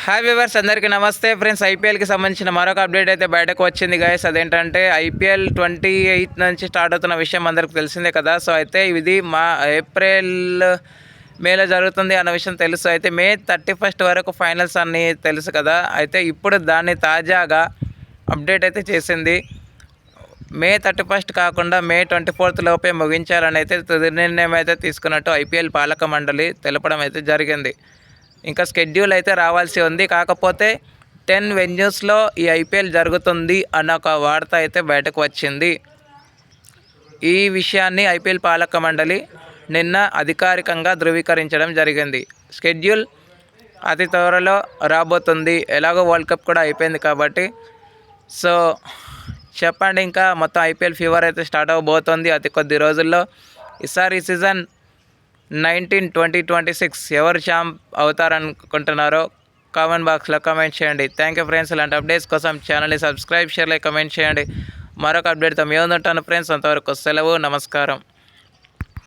Hi viewers, అందరికీ నమస్తే friends. ఐపీఎల్కి సంబంధించిన మరొక అప్డేట్ అయితే బయటకు వచ్చింది గైస్. అదేంటంటే ఐపీఎల్ 28 నుంచి స్టార్ట్ అవుతున్న విషయం అందరికి తెలిసిందే కదా. సో అయితే ఇది ఏప్రిల్ మేలో జరుగుతుంది అన్న విషయం తెలుసు. అయితే మే 31 వరకు ఫైనల్స్ అన్నీ తెలుసు కదా. అయితే ఇప్పుడు దాన్ని తాజాగా అప్డేట్ అయితే చేసింది. మే 31 కాకుండా మే 24 లోపే ముగించాలని అయితే తుది నిర్ణయం అయితే తీసుకున్నట్టు ఐపీఎల్ పాలక మండలి తెలపడం అయితే జరిగింది. ఇంకా షెడ్యూల్ అయితే రావాల్సి ఉంది. కాకపోతే 10 వెన్యూస్లో ఈ ఐపీఎల్ జరుగుతుంది అన్న ఒక వార్త అయితే బయటకు వచ్చింది. ఈ విషయాన్ని ఐపీఎల్ పాలక మండలి నిన్న అధికారికంగా ధృవీకరించడం జరిగింది. షెడ్యూల్ అతి త్వరలో రాబోతుంది. ఎలాగో వరల్డ్ కప్ కూడా అయిపోయింది కాబట్టి. సో చెప్పండి, ఇంకా మొత్తం ఐపీఎల్ ఫీవర్ అయితే స్టార్ట్ అవ్వబోతోంది అతి కొద్ది రోజుల్లో. ఈసారి సీజన్ 2026 ఎవరు ఛాంప్ అవుతారనుకుంటున్నారో కామెంట్ బాక్స్లో కామెంట్ చేయండి. Thank you friends. ఇలాంటి అప్డేట్స్ కోసం ఛానల్ని సబ్స్క్రైబ్, షేర్, లైక్, కామెంట్ చేయండి. మరొక అప్డేట్తో మేము ఉంటాను ఫ్రెండ్స్. అంతవరకు సెలవు, నమస్కారం.